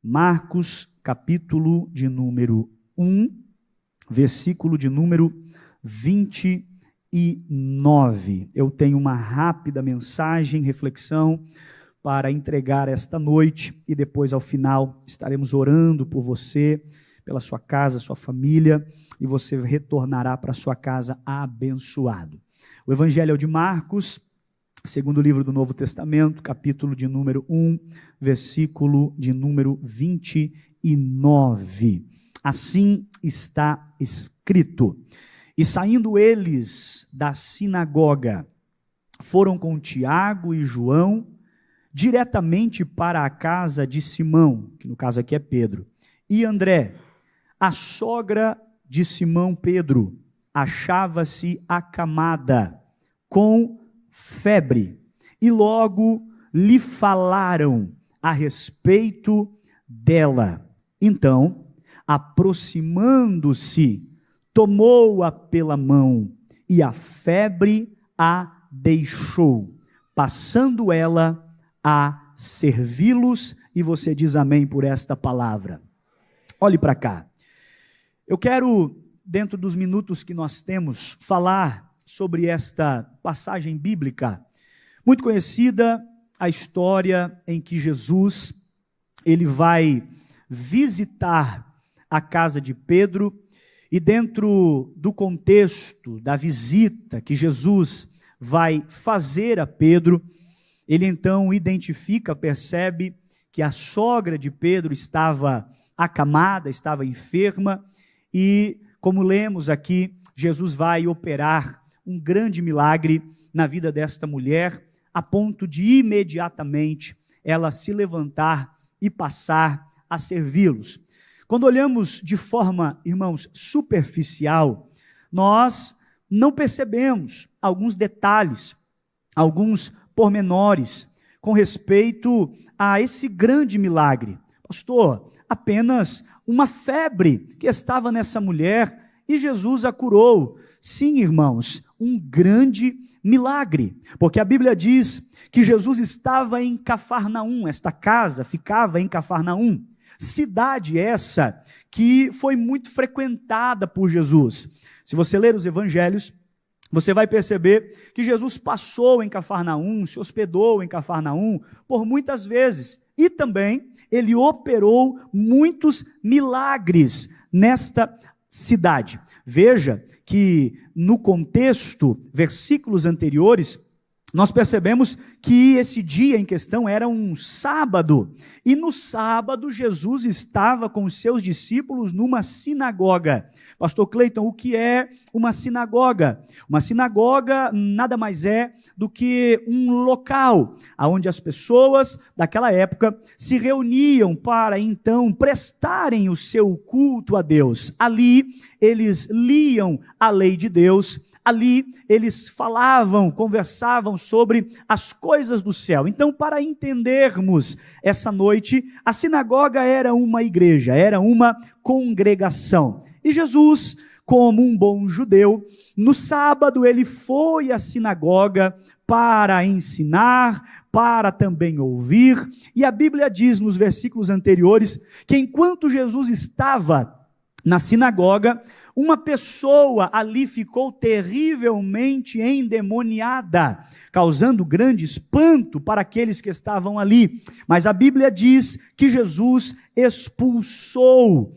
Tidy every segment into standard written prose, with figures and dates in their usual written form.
Marcos, capítulo de número 1, versículo de número 29. Eu tenho uma rápida mensagem, reflexão para entregar esta noite e depois ao final estaremos orando por você, pela sua casa, sua família, e você retornará para sua casa abençoado. O Evangelho é o de Marcos, segundo livro do Novo Testamento, capítulo de número 1, versículo de número 29. Assim está escrito: e saindo eles da sinagoga, foram com Tiago e João diretamente para a casa de Simão, que no caso aqui é Pedro, e André. A sogra de Simão Pedro achava-se acamada com febre, e logo lhe falaram a respeito dela. Então, aproximando-se, tomou-a pela mão, e a febre a deixou, passando ela a servi-los. E você diz amém por esta palavra. Olhe para cá. Eu quero, dentro dos minutos que nós temos, falar sobre esta passagem bíblica, muito conhecida, a história em que Jesus, ele vai visitar a casa de Pedro, e dentro do contexto da visita que Jesus vai fazer a Pedro, ele então identifica, percebe que a sogra de Pedro estava acamada, estava enferma, e como lemos aqui, Jesus vai operar um grande milagre na vida desta mulher, a ponto de imediatamente ela se levantar e passar a servi-los. Quando olhamos de forma, irmãos, superficial, nós não percebemos alguns detalhes, alguns pormenores com respeito a esse grande milagre. Pastor, apenas uma febre que estava nessa mulher e Jesus a curou. Sim, irmãos, um grande milagre, porque a Bíblia diz que Jesus estava em Cafarnaum, esta casa ficava em Cafarnaum, cidade essa que foi muito frequentada por Jesus. Se você ler os evangelhos, você vai perceber que Jesus passou em Cafarnaum, se hospedou em Cafarnaum por muitas vezes, e também ele operou muitos milagres nesta cidade. Veja que no contexto, versículos anteriores, nós percebemos que esse dia em questão era um sábado, e no sábado Jesus estava com os seus discípulos numa sinagoga. Pastor Cleiton, o que é uma sinagoga? Uma sinagoga nada mais é do que um local onde as pessoas daquela época se reuniam para então prestarem o seu culto a Deus. Ali eles liam a lei de Deus, ali eles falavam, conversavam sobre as coisas do céu. Então, para entendermos essa noite, a sinagoga era uma igreja, era uma congregação. E Jesus, como um bom judeu, no sábado ele foi à sinagoga para ensinar, para também ouvir, e a Bíblia diz nos versículos anteriores que enquanto Jesus estava na sinagoga, uma pessoa ali ficou terrivelmente endemoniada, causando grande espanto para aqueles que estavam ali. Mas a Bíblia diz que Jesus expulsou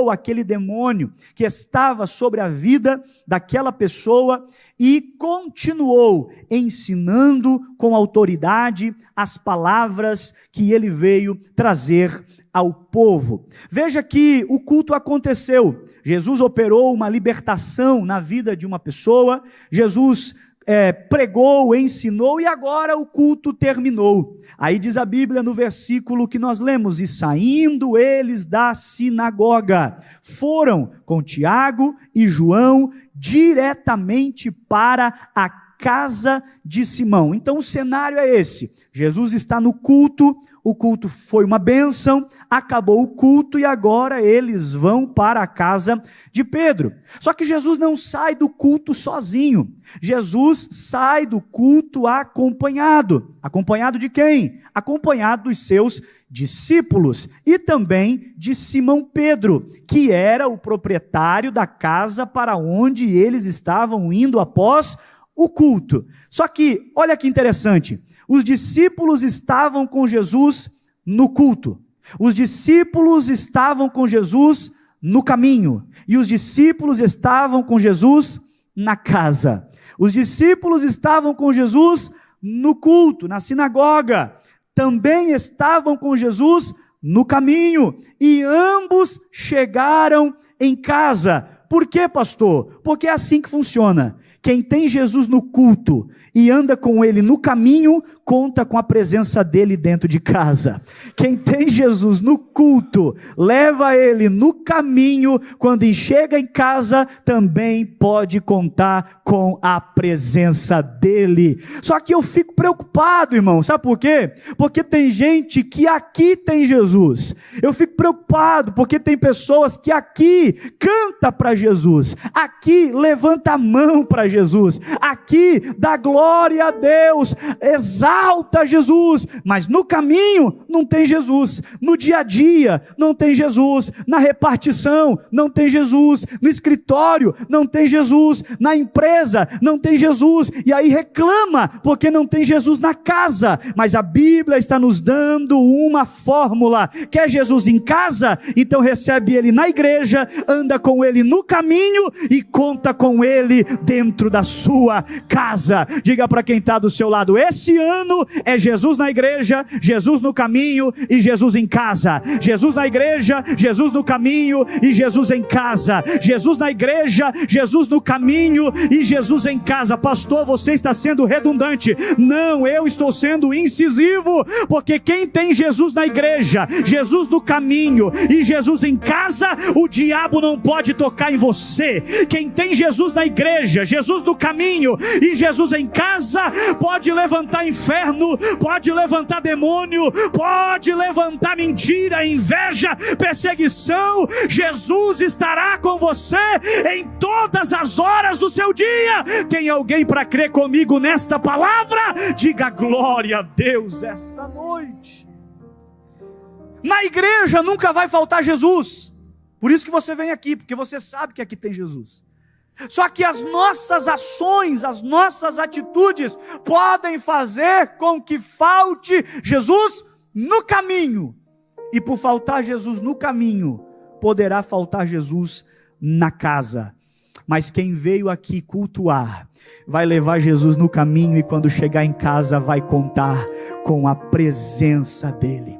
aquele demônio que estava sobre a vida daquela pessoa e continuou ensinando com autoridade as palavras que ele veio trazer ao povo. Veja que o culto aconteceu. Jesus operou uma libertação na vida de uma pessoa, Jesus pregou, ensinou, e agora o culto terminou. Aí diz a Bíblia no versículo que nós lemos: e saindo eles da sinagoga, foram com Tiago e João diretamente para a casa de Simão. Então o cenário é esse: Jesus está no culto, o culto foi uma bênção, acabou o culto e agora eles vão para a casa de Pedro. Só que Jesus não sai do culto sozinho. Jesus sai do culto acompanhado. Acompanhado de quem? Acompanhado dos seus discípulos e também de Simão Pedro, que era o proprietário da casa para onde eles estavam indo após o culto. Só que, olha que interessante, os discípulos estavam com Jesus no culto. Os discípulos estavam com Jesus no caminho, e os discípulos estavam com Jesus na casa. Os discípulos estavam com Jesus no culto, na sinagoga. Também estavam com Jesus no caminho, e ambos chegaram em casa. Por quê, pastor? Porque é assim que funciona. Quem tem Jesus no culto e anda com ele no caminho, conta com a presença dele dentro de casa. Quem tem Jesus no culto, leva ele no caminho, quando chega em casa, também pode contar com a presença dele. Só que eu fico preocupado, irmão, sabe por quê? Porque tem gente que aqui tem Jesus. Eu fico preocupado porque tem pessoas que aqui canta para Jesus, aqui levanta a mão para Jesus, aqui dá glória a Deus, exalta Jesus, mas no caminho não tem Jesus, no dia a dia não tem Jesus, na repartição não tem Jesus, no escritório não tem Jesus, na empresa não tem Jesus, e aí reclama porque não tem Jesus na casa. Mas a Bíblia está nos dando uma fórmula: quer Jesus em casa? Então recebe ele na igreja, anda com ele no caminho e conta com ele dentro da sua casa. Diga para quem está do seu lado: esse ano é Jesus na igreja, Jesus no caminho e Jesus em casa. Jesus na igreja, Jesus no caminho e Jesus em casa. Jesus na igreja, Jesus no caminho e Jesus em casa. Pastor, você está sendo redundante. Não, eu estou sendo incisivo, porque quem tem Jesus na igreja, Jesus no caminho e Jesus em casa, o diabo não pode tocar em você. Quem tem Jesus na igreja, Jesus no caminho e Jesus em casa, pode levantar inferno, pode levantar demônio, pode levantar mentira, inveja, perseguição. Jesus estará com você em todas as horas do seu dia. Tem alguém para crer comigo nesta palavra? Diga glória a Deus esta noite. Na igreja nunca vai faltar Jesus. Por isso que você vem aqui, porque você sabe que aqui tem Jesus. Só que as nossas ações, as nossas atitudes podem fazer com que falte Jesus no caminho. E por faltar Jesus no caminho, poderá faltar Jesus na casa. Mas quem veio aqui cultuar, vai levar Jesus no caminho, e quando chegar em casa vai contar com a presença dele.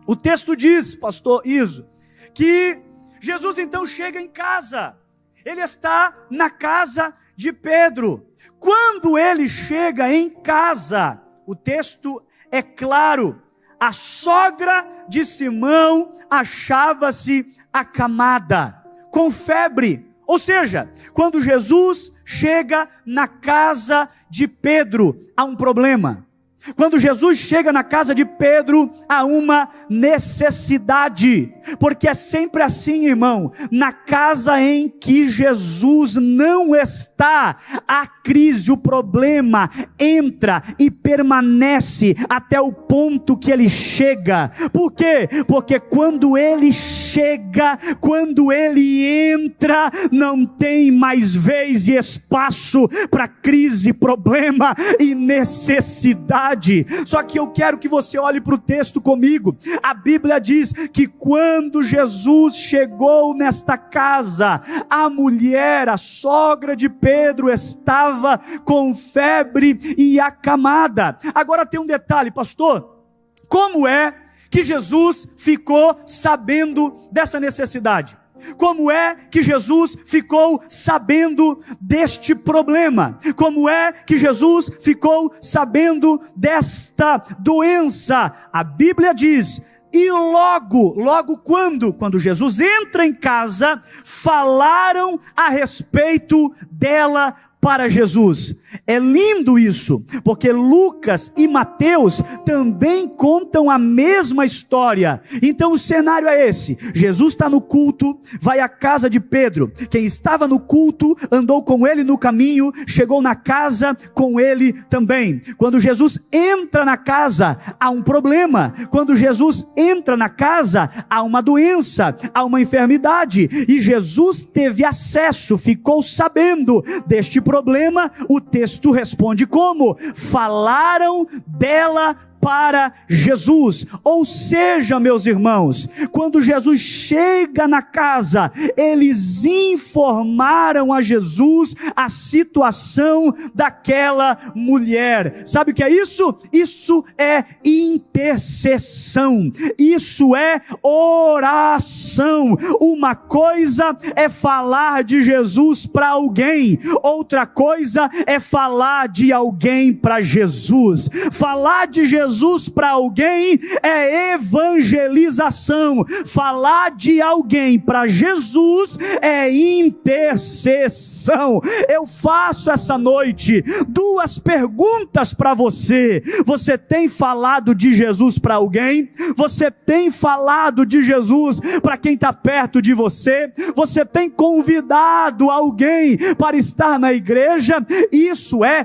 O texto diz, pastor Iso, que Jesus então chega em casa. Ele está na casa de Pedro. Quando ele chega em casa, o texto é claro: a sogra de Simão achava-se acamada, com febre. Ou seja, quando Jesus chega na casa de Pedro, há um problema. Quando Jesus chega na casa de Pedro, há uma necessidade, porque é sempre assim, irmão, na casa em que Jesus não está, a crise, o problema entra e permanece até o ponto que ele chega. Por quê? Porque quando ele chega, quando ele entra, não tem mais vez e espaço para crise, problema e necessidade. Só que eu quero que você olhe para o texto comigo. A Bíblia diz que quando Jesus chegou nesta casa, a mulher, a sogra de Pedro, estava com febre e acamada. Agora tem um detalhe, pastor: como é que Jesus ficou sabendo dessa necessidade? Como é que Jesus ficou sabendo deste problema? Como é que Jesus ficou sabendo desta doença? A Bíblia diz: e logo quando Jesus entra em casa, falaram a respeito dela para Jesus. É lindo isso, porque Lucas e Mateus também contam a mesma história. Então o cenário é esse: Jesus está no culto, vai à casa de Pedro. Quem estava no culto andou com ele no caminho, chegou na casa com ele também. Quando Jesus entra na casa, há um problema. Quando Jesus entra na casa, há uma doença, há uma enfermidade, e Jesus teve acesso, ficou sabendo deste problema. O texto responde como? Falaram dela para Jesus. Ou seja, meus irmãos, quando Jesus chega na casa, eles informaram a Jesus a situação daquela mulher. Sabe o que é isso? Isso é intercessão, isso é oração. Uma coisa é falar de Jesus para alguém, outra coisa é falar de alguém para Jesus. Falar de Jesus para alguém é evangelização. Falar de alguém para Jesus é intercessão. Eu faço essa noite duas perguntas para você. Você tem falado de Jesus para alguém? Você tem falado de Jesus para quem está perto de você? Você tem convidado alguém para estar na igreja? Isso é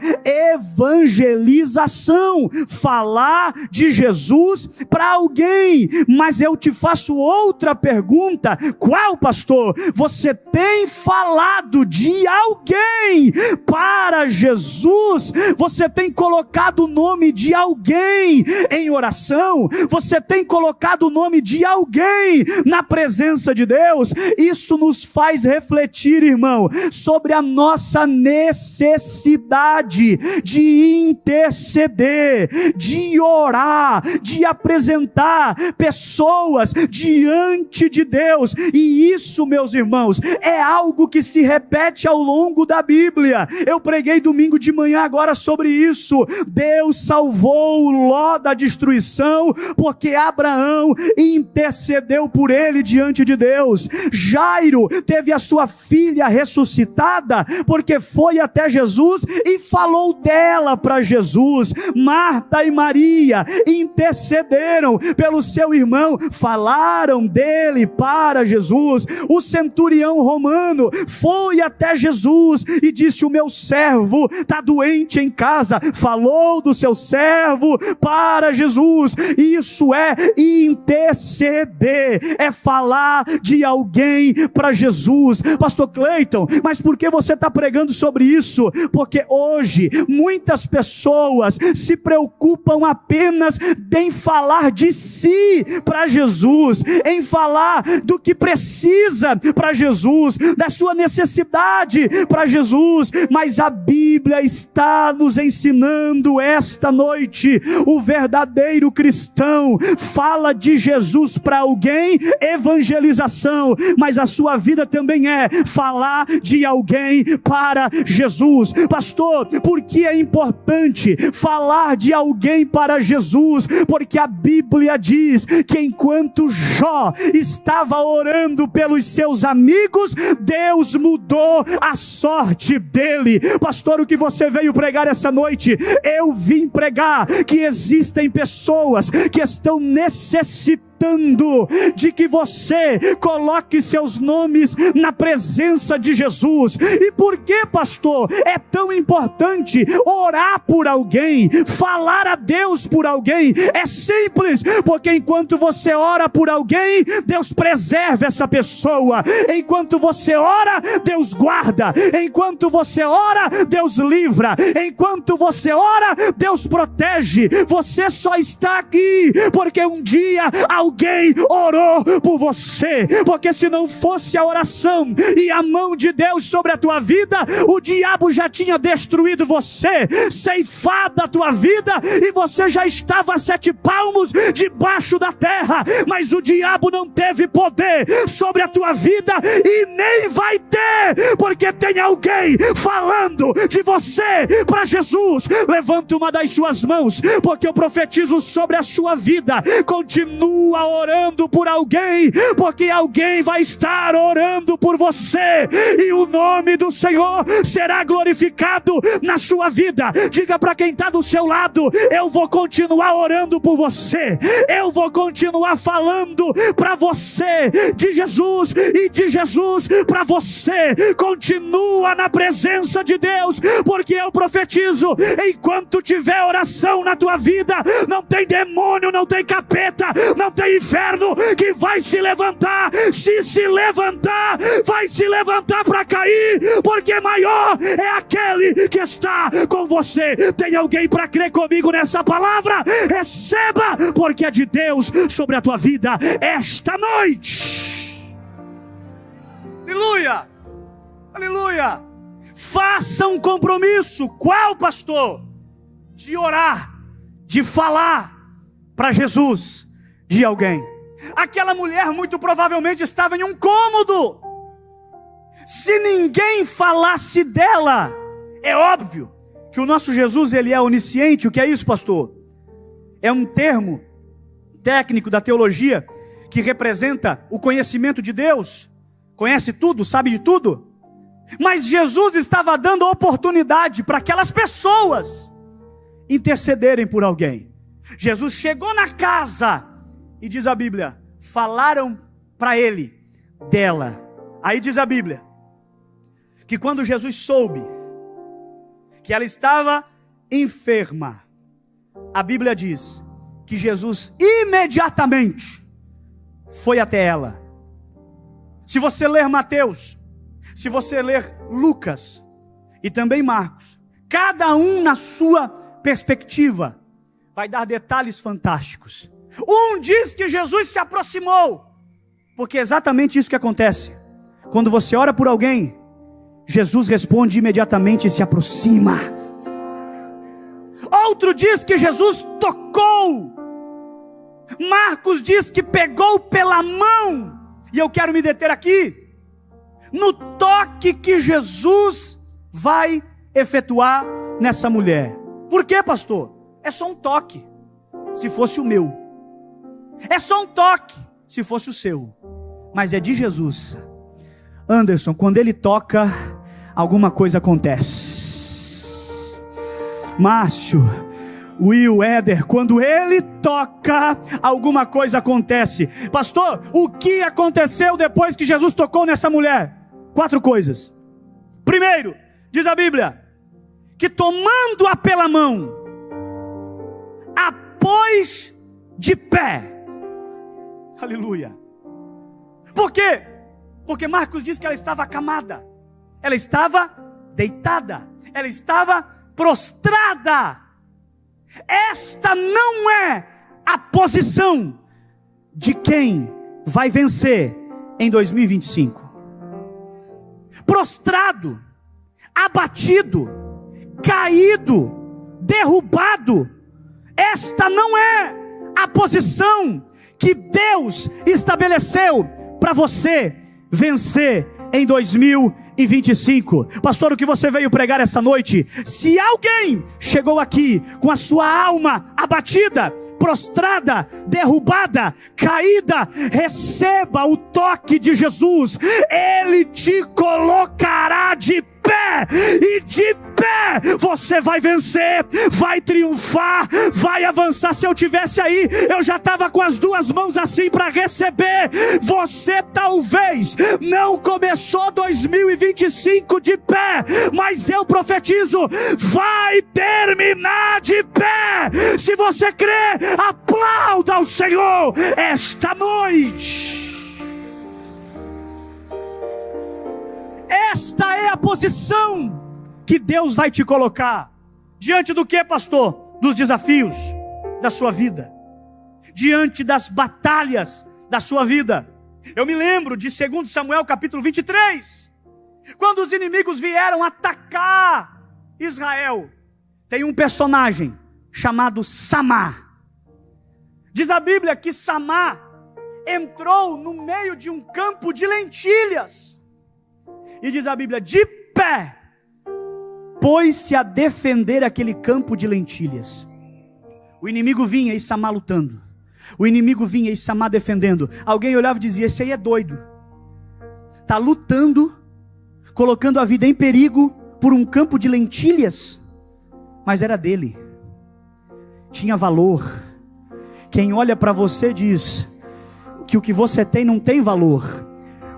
evangelização. Falar de Jesus para alguém. Mas eu te faço outra pergunta: qual, pastor? Você tem falado de alguém para Jesus? Você tem colocado o nome de alguém em oração? Você tem colocado o nome de alguém na presença de Deus? Isso nos faz refletir, irmão, sobre a nossa necessidade de interceder, de orar, de apresentar pessoas diante de Deus. E isso, meus irmãos, é algo que se repete ao longo da Bíblia. Eu preguei domingo de manhã agora sobre isso. Deus salvou Ló da destruição porque Abraão intercedeu por ele diante de Deus. Jairo teve a sua filha ressuscitada porque foi até Jesus e falou dela para Jesus. Marta e Maria intercederam pelo seu irmão, falaram dele para Jesus. O centurião romano foi até Jesus e disse: o meu servo está doente em casa. Falou do seu servo para Jesus. Isso é interceder, é falar de alguém para Jesus. Pastor Cleiton, mas por que você está pregando sobre isso? Porque hoje muitas pessoas se preocupam apenas em falar de si para Jesus, em falar do que precisa para Jesus, da sua necessidade para Jesus. Mas a Bíblia está nos ensinando esta noite: o verdadeiro cristão fala de Jesus para alguém, evangelização, mas a sua vida também é falar de alguém para Jesus. Pastor, por que é importante falar de alguém para Jesus? Porque a Bíblia diz que enquanto Jó estava orando pelos seus amigos, Deus mudou a sorte dele. Pastor, o que você veio pregar essa noite? Eu vim pregar que existem pessoas que estão necessitando de que você coloque seus nomes na presença de Jesus. E por que, pastor, é tão importante orar por alguém, falar a Deus por alguém? É simples, porque enquanto você ora por alguém, Deus preserva essa pessoa. Enquanto você ora, Deus guarda. Enquanto você ora, Deus livra. Enquanto você ora, Deus protege. Você só está aqui porque um dia alguém orou por você. Porque se não fosse a oração e a mão de Deus sobre a tua vida, o diabo já tinha destruído você, ceifado a tua vida, e você já estava a 7 palmos debaixo da terra. Mas o diabo não teve poder sobre a tua vida e nem vai ter, porque tem alguém falando de você para Jesus. Levante uma das suas mãos, porque eu profetizo sobre a sua vida: continua continua orando por alguém, porque alguém vai estar orando por você, e o nome do Senhor será glorificado na sua vida. Diga para quem está do seu lado: eu vou continuar orando por você, eu vou continuar falando para você de Jesus e de Jesus para você. Continua na presença de Deus, porque eu profetizo: enquanto tiver oração na tua vida, não tem demônio, não tem capeta, não tem inferno que vai se levantar. Se levantar, vai se levantar para cair, porque maior é aquele que está com você. Tem alguém para crer comigo nessa palavra? Receba, porque é de Deus sobre a tua vida esta noite. Aleluia, aleluia. Faça um compromisso. Qual, pastor? De orar, de falar para Jesus de alguém. Aquela mulher muito provavelmente estava em um cômodo. Se ninguém falasse dela, é óbvio que o nosso Jesus, ele é onisciente. O que é isso, pastor? É um termo técnico da teologia que representa o conhecimento de Deus. Conhece tudo, sabe de tudo. Mas Jesus estava dando oportunidade para aquelas pessoas intercederem por alguém. Jesus chegou na casa e diz a Bíblia, falaram para ele dela. Aí diz a Bíblia que quando Jesus soube que ela estava enferma, a Bíblia diz que Jesus imediatamente foi até ela. Se você ler Mateus, se você ler Lucas e também Marcos, cada um na sua perspectiva vai dar detalhes fantásticos. Um diz que Jesus se aproximou, porque é exatamente isso que acontece. Quando você ora por alguém, Jesus responde imediatamente e se aproxima. Outro diz que Jesus tocou. Marcos diz que pegou pela mão. E eu quero me deter aqui no toque que Jesus vai efetuar nessa mulher. Por quê, pastor? É só um toque. Se fosse o meu, é só um toque. Se fosse o seu, mas é de Jesus. Anderson, quando ele toca, alguma coisa acontece. Márcio, Will, Éder, quando ele toca, alguma coisa acontece. Pastor, o que aconteceu depois que Jesus tocou nessa mulher? 4 coisas. Primeiro, diz a Bíblia, que tomando-a pela mão, a pôs de pé. Aleluia. Por quê? Porque Marcos diz que ela estava acamada, ela estava deitada, ela estava prostrada. Esta não é a posição de quem vai vencer em 2025. Prostrado, abatido, caído, derrubado. Esta não é a posição que Deus estabeleceu para você vencer em 2025. Pastor, o que você veio pregar essa noite? Se alguém chegou aqui com a sua alma abatida, prostrada, derrubada, caída, receba o toque de Jesus. Ele te colocará de pé, e de pé você vai vencer, vai triunfar, vai avançar. Se eu tivesse aí, eu já estava com as 2 mãos assim para receber. Você talvez não começou 2025 de pé, mas eu profetizo, vai terminar de pé. Se você crê, aplauda ao Senhor esta noite. Esta é a posição que Deus vai te colocar. Diante do que, pastor? Dos desafios da sua vida, diante das batalhas da sua vida. Eu me lembro de 2 Samuel capítulo 23, quando os inimigos vieram atacar Israel. Tem um personagem chamado Samá. Diz a Bíblia que Samá entrou no meio de um campo de lentilhas. E diz a Bíblia, de pé, pôs-se a defender aquele campo de lentilhas. O inimigo vinha e Samá lutando. O inimigo vinha e Samar defendendo. Alguém olhava e dizia: esse aí é doido. Está lutando, colocando a vida em perigo por um campo de lentilhas. Mas era dele. Tinha valor. Quem olha para você diz que o que você tem não tem valor.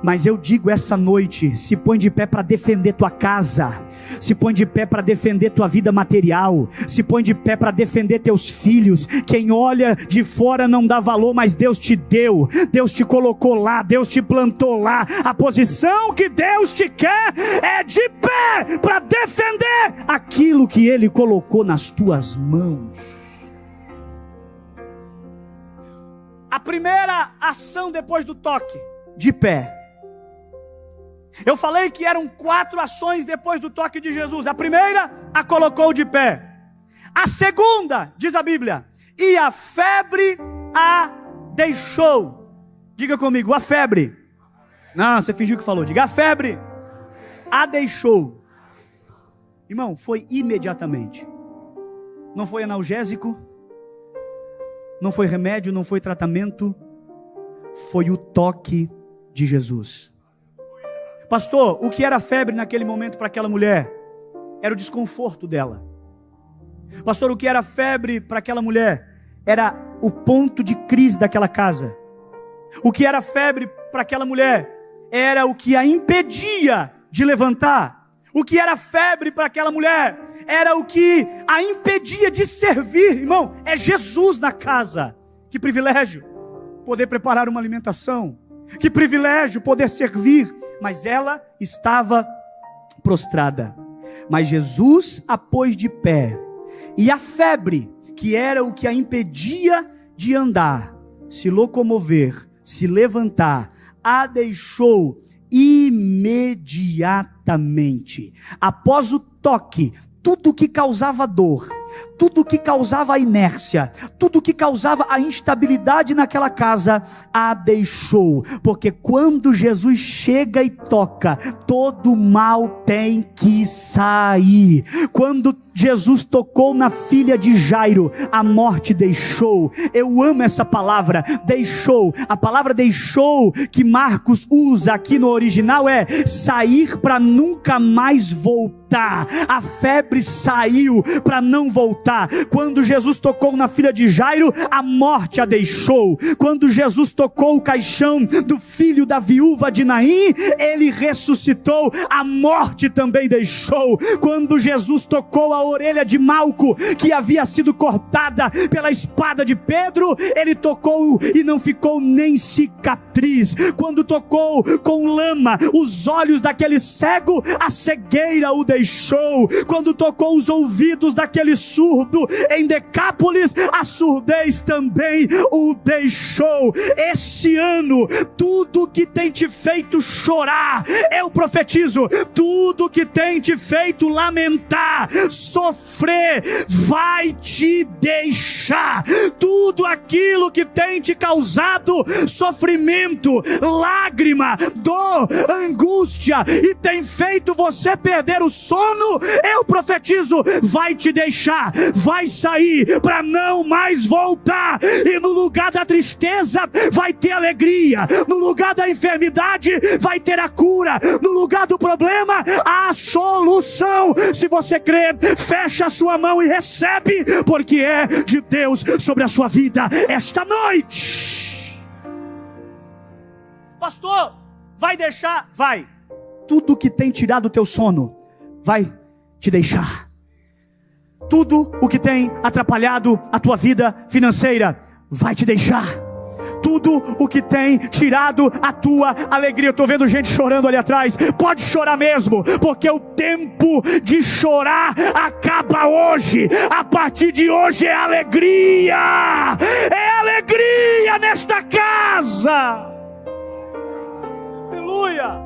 Mas eu digo essa noite: se põe de pé para defender tua casa, se põe de pé para defender tua vida material, se põe de pé para defender teus filhos. Quem olha de fora não dá valor, mas Deus te deu, Deus te colocou lá, Deus te plantou lá. A posição que Deus te quer é de pé para defender aquilo que Ele colocou nas tuas mãos. A primeira ação depois do toque: de pé. Eu falei que eram 4 ações depois do toque de Jesus. A primeira, a colocou de pé. A segunda, diz a Bíblia, e a febre a deixou. Diga comigo: a febre. Não, você fingiu que falou. Diga: a febre a deixou. Irmão, foi imediatamente. Não foi analgésico, não foi remédio, não foi tratamento. Foi o toque de Jesus. Pastor, o que era febre naquele momento para aquela mulher? Era o desconforto dela. Pastor, o que era febre para aquela mulher? Era o ponto de crise daquela casa. O que era febre para aquela mulher? Era o que a impedia de levantar. O que era febre para aquela mulher? Era o que a impedia de servir. Irmão, é Jesus na casa. Que privilégio poder preparar uma alimentação. Que privilégio poder servir. Mas ela estava prostrada. Mas Jesus a pôs de pé. E a febre, que era o que a impedia de andar, se locomover, se levantar, a deixou imediatamente. Após o toque, tudo que causava dor, tudo que causava a inércia, tudo que causava a instabilidade naquela casa, a deixou. Porque quando Jesus chega e toca, todo mal tem que sair. Quando Jesus tocou na filha de Jairo, a morte deixou. Eu amo essa palavra, deixou. A palavra deixou que Marcos usa aqui no original é sair para nunca mais voltar. A febre saiu para não voltar. Quando Jesus tocou na filha de Jairo, a morte a deixou. Quando Jesus tocou o caixão do filho da viúva de Naim, ele ressuscitou, a morte também deixou. Quando Jesus tocou a orelha de Malco, que havia sido cortada pela espada de Pedro, ele tocou e não ficou nem cicatriz. Quando tocou com lama os olhos daquele cego, a cegueira o deixou. Quando tocou os ouvidos daquele surdo em Decápolis, a surdez também o deixou. Esse ano, tudo que tem te feito chorar, eu profetizo, tudo que tem te feito lamentar, sofrer, vai te deixar. Tudo aquilo que tem te causado sofrimento, lágrima, dor, angústia e tem feito você perder o sono, eu profetizo, vai te deixar, vai sair para não mais voltar. E no lugar da tristeza vai ter alegria, no lugar da enfermidade vai ter a cura, no lugar do problema a solução. Se você crê, fecha a sua mão e recebe, porque é de Deus sobre a sua vida esta noite. Pastor, vai deixar? Vai. Tudo que tem tirado o teu sono vai te deixar. Tudo o que tem atrapalhado a tua vida financeira vai te deixar. Tudo o que tem tirado a tua alegria. Eu estou vendo gente chorando ali atrás. Pode chorar mesmo, porque o tempo de chorar acaba hoje. A partir de hoje é alegria. É alegria nesta casa. Aleluia.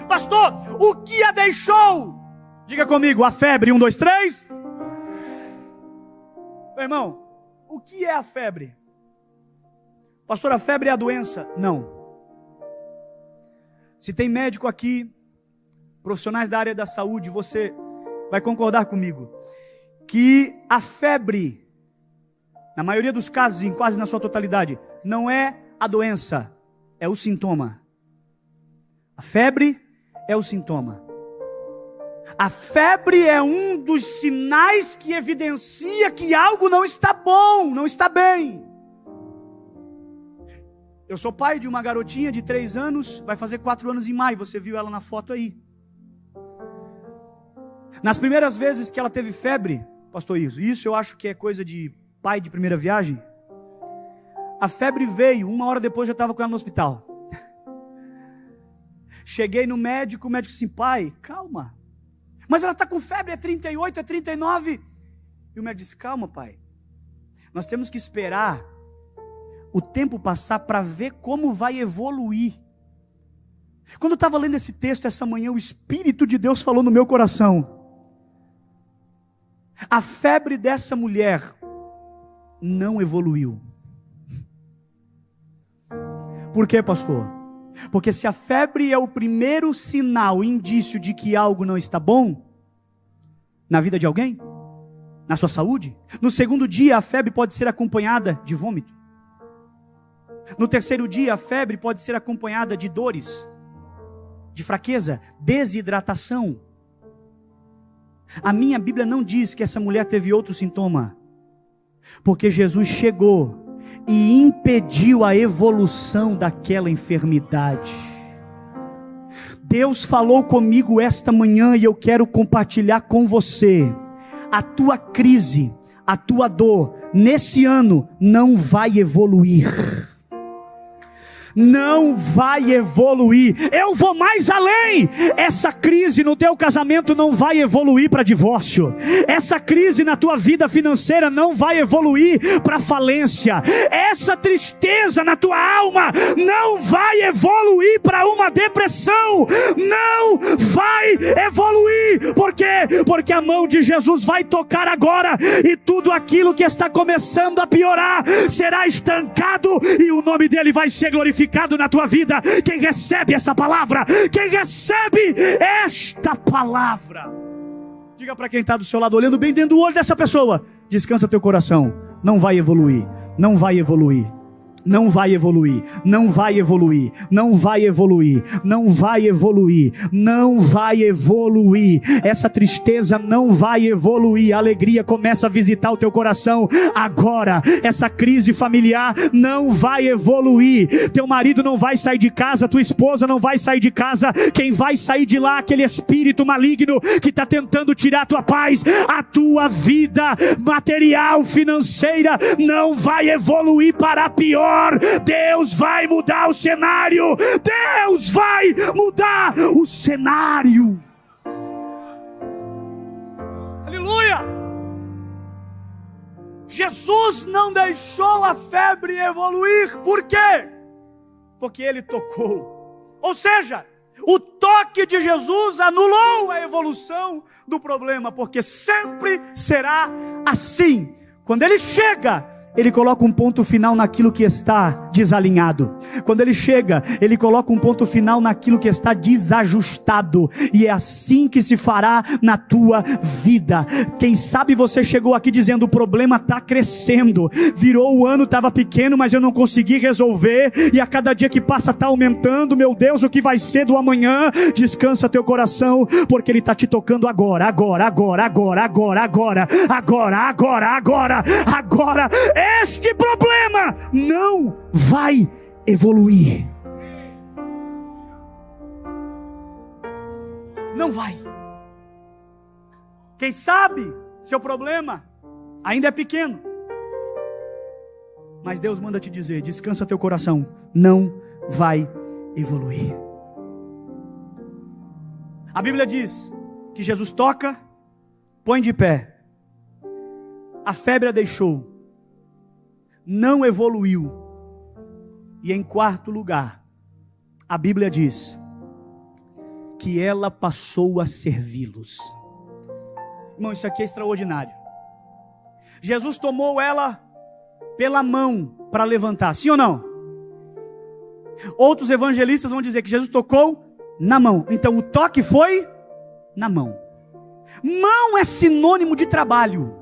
Pastor, o que a deixou? Diga comigo, a febre. 1, 2, 3. Meu irmão, o que é a febre? Pastor, a febre é a doença? Não. Se tem médico aqui, profissionais da área da saúde, você vai concordar comigo que a febre na maioria dos casos, em quase na sua totalidade, não é a doença, é o sintoma. A febre é o sintoma. A febre é um dos sinais que evidencia que algo não está bom, não está bem. Eu sou pai de uma garotinha de 3 anos, vai fazer 4 anos em maio, você viu ela na foto aí. Nas primeiras vezes que ela teve febre, pastor isso eu acho que é coisa de pai de primeira viagem. A febre veio, 1 hora depois eu já estava com ela no hospital. Cheguei no médico, o médico disse, pai, calma. Mas ela está com febre, é 38, é 39. E o médico disse, calma pai. Nós temos que esperar o tempo passar para ver como vai evoluir. Quando eu estava lendo esse texto essa manhã, o Espírito de Deus falou no meu coração. A febre dessa mulher não evoluiu. Por quê, pastor? Porque se a febre é o primeiro sinal, indício de que algo não está bom na vida de alguém, na sua saúde, no segundo dia a febre pode ser acompanhada de vômito. No terceiro dia a febre pode ser acompanhada de dores, de fraqueza, desidratação. A minha Bíblia não diz que essa mulher teve outro sintoma, porque Jesus chegou e impediu a evolução daquela enfermidade. Deus falou comigo esta manhã e eu quero compartilhar com você. A tua crise, a tua dor, nesse ano não vai evoluir. Não vai evoluir. Eu vou mais além. Essa crise no teu casamento não vai evoluir para divórcio. Essa crise na tua vida financeira não vai evoluir para falência. Essa tristeza na tua alma não vai evoluir para uma depressão. Não vai evoluir. Por quê? Porque a mão de Jesus vai tocar agora e tudo aquilo que está começando a piorar será estancado e o nome dele vai ser glorificado na tua vida. Quem recebe essa palavra, quem recebe esta palavra, diga para quem está do seu lado, olhando bem dentro do olho dessa pessoa, descansa teu coração, não vai evoluir, não vai evoluir. Não vai evoluir, não vai evoluir, não vai evoluir, não vai evoluir, não vai evoluir. Essa tristeza não vai evoluir. A alegria começa a visitar o teu coração agora. Essa crise familiar não vai evoluir. Teu marido não vai sair de casa, tua esposa não vai sair de casa. Quem vai sair de lá, aquele espírito maligno que está tentando tirar a tua paz, a tua vida material, financeira, não vai evoluir para pior. Deus vai mudar o cenário. Deus vai mudar o cenário. Aleluia. Jesus não deixou a febre evoluir. Por quê? Porque ele tocou. Ou seja, o toque de Jesus anulou a evolução do problema, porque sempre será assim. Quando ele chega, ele coloca um ponto final naquilo que está desalinhado. Quando ele chega, ele coloca um ponto final naquilo que está desajustado. E é assim que se fará na tua vida. Quem sabe você chegou aqui dizendo, o problema está crescendo. Virou o ano, estava pequeno, mas eu não consegui resolver. E a cada dia que passa está aumentando. Meu Deus, o que vai ser do amanhã? Descansa teu coração, porque ele está te tocando agora. Este problema não vai evoluir. Não vai. Quem sabe seu problema ainda é pequeno, mas Deus manda te dizer, descansa teu coração, não vai evoluir. A Bíblia diz que Jesus toca, põe de pé, a febre a deixou, não evoluiu. E em quarto lugar, a Bíblia diz que ela passou a servi-los. Irmão, isso aqui é extraordinário. Jesus tomou ela pela mão para levantar, sim ou não? Outros evangelistas vão dizer que Jesus tocou na mão. Então o toque foi na mão. Mão é sinônimo de trabalho.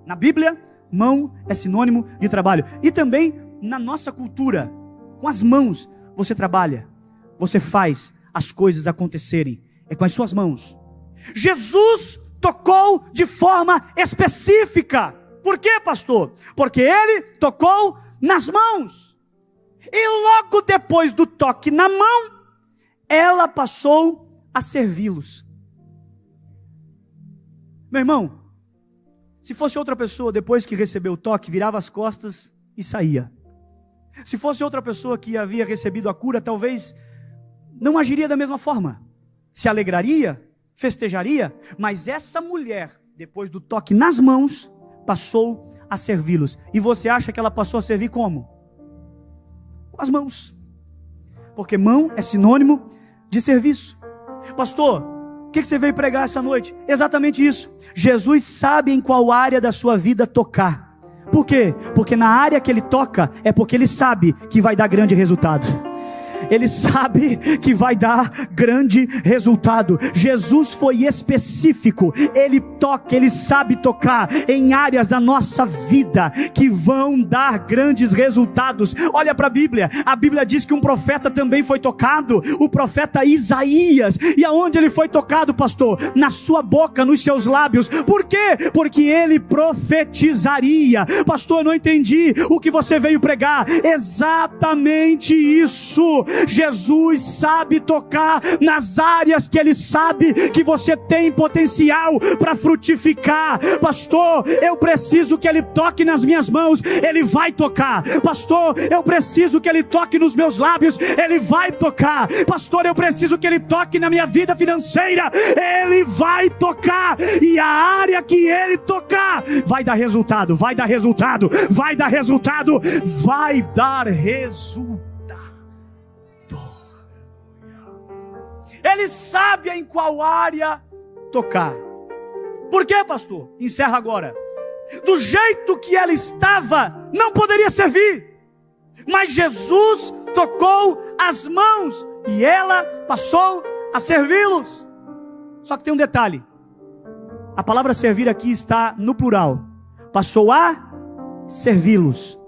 Na Bíblia, Mão é sinônimo de trabalho. E também na nossa cultura, com as mãos você trabalha, você faz as coisas acontecerem, é com as suas mãos. Jesus tocou de forma específica. Por quê, pastor? Porque ele tocou nas mãos. E logo depois do toque na mão, ela passou a servi-los. Meu irmão, se fosse outra pessoa, depois que recebeu o toque, virava as costas e saía. Se fosse outra pessoa que havia recebido a cura, talvez não agiria da mesma forma. Se alegraria, festejaria, mas essa mulher, depois do toque nas mãos, passou a servi-los. E você acha que ela passou a servir como? Com as mãos. Porque mão é sinônimo de serviço. Pastor, o que você veio pregar essa noite? Exatamente isso. Jesus sabe em qual área da sua vida tocar. Por quê? Porque na área que ele toca, é porque ele sabe que vai dar grande resultado. Ele sabe que vai dar grande resultado. Jesus foi específico. Ele toca, ele sabe tocar em áreas da nossa vida que vão dar grandes resultados. Olha para a Bíblia diz que um profeta também foi tocado, o profeta Isaías. E aonde ele foi tocado, pastor? Na sua boca, nos seus lábios. Por quê? Porque ele profetizaria. Pastor, eu não entendi o que você veio pregar. Exatamente isso. Jesus sabe tocar nas áreas que ele sabe que você tem potencial para frutificar. Pastor, eu preciso que ele toque nas minhas mãos. Ele vai tocar. Pastor, eu preciso que ele toque nos meus lábios. Ele vai tocar. Pastor, eu preciso que ele toque na minha vida financeira. Ele vai tocar. E a área que ele tocar vai dar resultado, vai dar resultado, vai dar resultado, vai dar resultado. Ele sabe em qual área tocar. Por quê, pastor? Encerra agora. Do jeito que ela estava, não poderia servir. Mas Jesus tocou as mãos e ela passou a servi-los. Só que tem um detalhe. A palavra servir aqui está no plural. Passou a servi-los.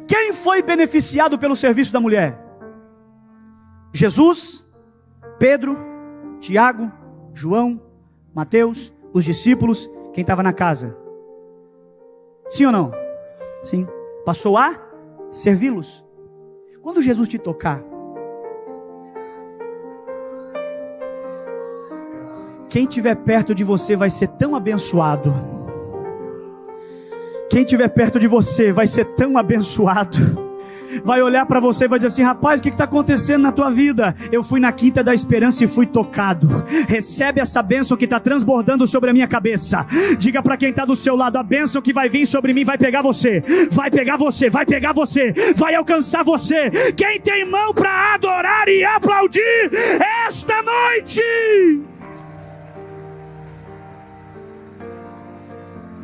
Quem foi beneficiado pelo serviço da mulher? Jesus, Pedro, Tiago, João, Mateus, os discípulos, quem estava na casa. Sim ou não? Sim. Passou a servi-los. Quando Jesus te tocar, quem estiver perto de você vai ser tão abençoado. Quem estiver perto de você vai ser tão abençoado. Vai olhar para você e vai dizer assim: rapaz, o que está acontecendo na tua vida? Eu fui na Quinta da Esperança e fui tocado. Recebe essa bênção que está transbordando sobre a minha cabeça. Diga para quem está do seu lado: a bênção que vai vir sobre mim vai pegar você. Vai pegar você, vai pegar você, vai alcançar você. Quem tem mão para adorar e aplaudir esta noite?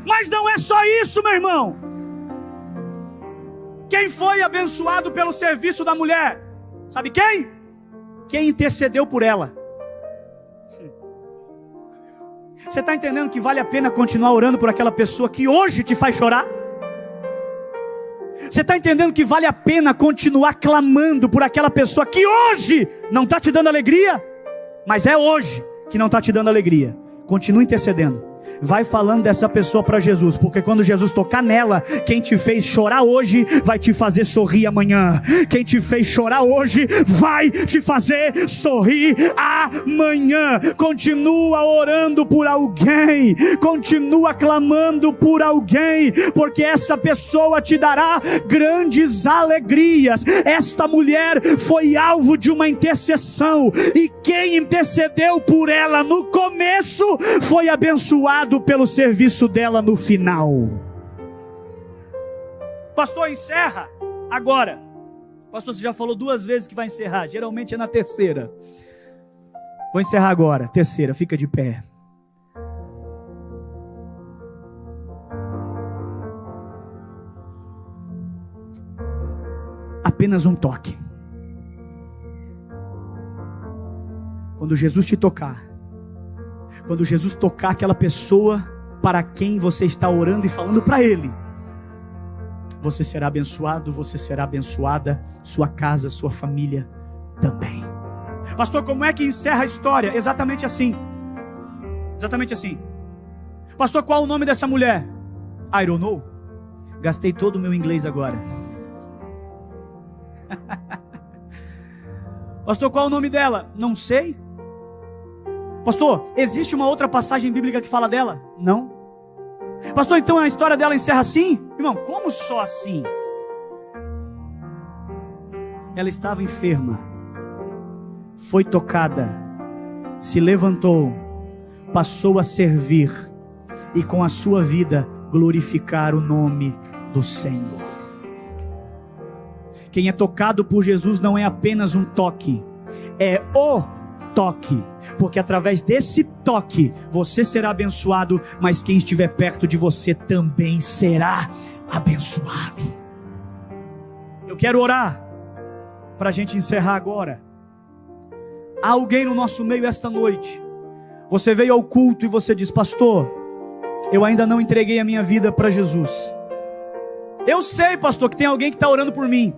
Mas não é só isso, meu irmão. Quem foi abençoado pelo serviço da mulher? Sabe quem? Quem intercedeu por ela. Você está entendendo que vale a pena continuar orando por aquela pessoa que hoje te faz chorar? Você está entendendo que vale a pena continuar clamando por aquela pessoa que hoje não está te dando alegria? Mas é hoje que não está te dando alegria. Continue intercedendo. Vai falando dessa pessoa para Jesus, porque quando Jesus tocar nela, quem te fez chorar hoje vai te fazer sorrir amanhã. Quem te fez chorar hoje vai te fazer sorrir amanhã. Continua orando por alguém, continua clamando por alguém, porque essa pessoa te dará grandes alegrias. Esta mulher foi alvo de uma intercessão, e quem intercedeu por ela no começo foi abençoado pelo serviço dela no final. Pastor, encerra agora. Pastor, você já falou 2 vezes que vai encerrar. Geralmente é na terceira. Vou encerrar agora. Terceira, fica de pé. Apenas um toque. Quando Jesus te tocar, quando Jesus tocar aquela pessoa para quem você está orando e falando para Ele, você será abençoado, você será abençoada, sua casa, sua família também. Pastor, como é que encerra a história? Exatamente assim. Exatamente assim. Pastor, qual é o nome dessa mulher? I don't know. Gastei todo o meu inglês agora. Pastor, qual é o nome dela? Não sei. Pastor, existe uma outra passagem bíblica que fala dela? Não. Pastor, então a história dela encerra assim? Irmão, como só assim? Ela estava enferma, foi tocada, se levantou, passou a servir e com a sua vida glorificar o nome do Senhor. Quem é tocado por Jesus não é apenas um toque, é o toque, porque através desse toque você será abençoado, mas quem estiver perto de você também será abençoado. Eu quero orar para a gente encerrar agora. Há alguém no nosso meio esta noite, você veio ao culto e você diz: pastor, eu ainda não entreguei a minha vida para Jesus. Eu sei, pastor, que tem alguém que está orando por mim,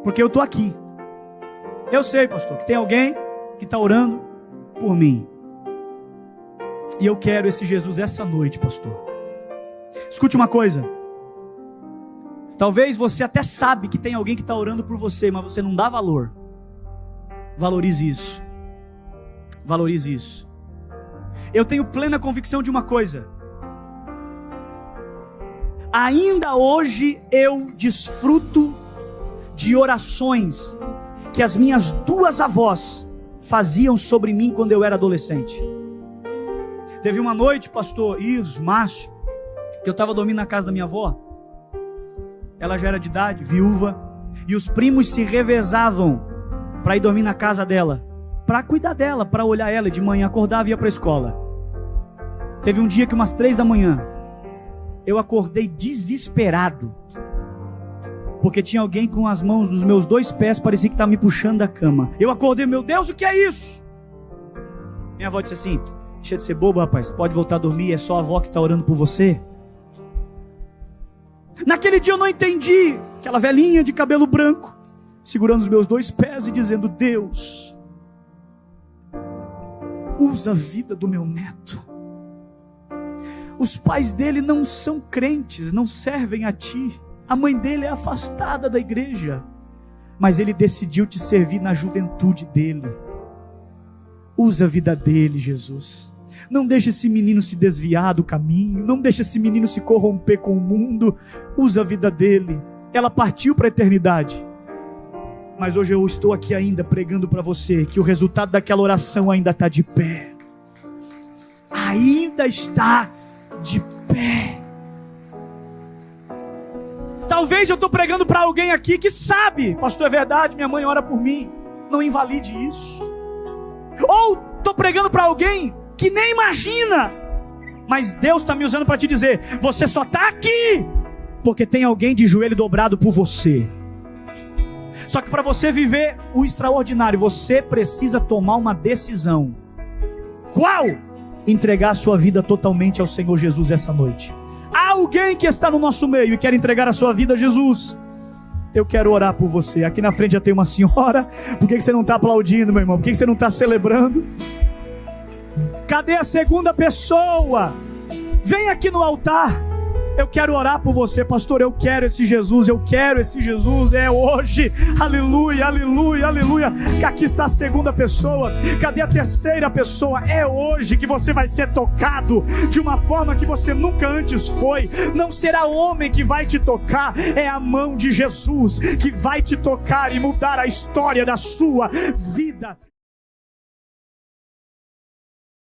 porque eu estou aqui. Eu sei, pastor, que tem alguém que está orando por mim, e eu quero esse Jesus essa noite, pastor. Escute uma coisa, talvez você até sabe que tem alguém que está orando por você, mas você não dá valor. Valorize isso. Valorize isso. Eu tenho plena convicção de uma coisa: ainda hoje eu desfruto de orações que as minhas duas avós faziam sobre mim quando eu era adolescente. Teve uma noite, pastor Márcio, que eu estava dormindo na casa da minha avó. Ela já era de idade, viúva, e os primos se revezavam para ir dormir na casa dela, para cuidar dela, para olhar ela. De manhã acordava e ia para a escola. Teve um dia que umas 3 da manhã eu acordei desesperado, porque tinha alguém com as mãos dos meus 2 pés, parecia que estava me puxando da cama. Eu acordei: meu Deus, o que é isso? Minha avó disse assim: deixa de ser bobo, rapaz, pode voltar a dormir, é só a avó que está orando por você. Naquele dia eu não entendi, aquela velhinha de cabelo branco segurando os meus 2 pés e dizendo: Deus, usa a vida do meu neto. Os pais dele não são crentes, não servem a ti. A mãe dele é afastada da igreja, mas ele decidiu te servir na juventude dele. Usa a vida dele, Jesus. Não deixe esse menino se desviar do caminho, não deixe esse menino se corromper com o mundo. Usa a vida dele. Ela partiu para a eternidade, mas hoje eu estou aqui ainda pregando para você que o resultado daquela oração ainda está de pé. Ainda está de pé. Talvez eu estou pregando para alguém aqui que sabe: pastor, é verdade, minha mãe ora por mim. Não invalide isso. Ou estou pregando para alguém que nem imagina, mas Deus está me usando para te dizer: você só está aqui porque tem alguém de joelho dobrado por você. Só que para você viver o extraordinário, você precisa tomar uma decisão. Qual? Entregar a sua vida totalmente ao Senhor Jesus essa noite. Há alguém que está no nosso meio e quer entregar a sua vida a Jesus? Eu quero orar por você. Aqui na frente já tem uma senhora. Por que você não está aplaudindo, meu irmão? Por que você não está celebrando? Cadê a segunda pessoa? Vem aqui no altar. Eu quero orar por você, pastor. Eu quero esse Jesus, eu quero esse Jesus. É hoje, aleluia, aleluia, aleluia. Aqui está a segunda pessoa. Cadê a terceira pessoa? É hoje que você vai ser tocado de uma forma que você nunca antes foi. Não será homem que vai te tocar, é a mão de Jesus que vai te tocar e mudar a história da sua vida.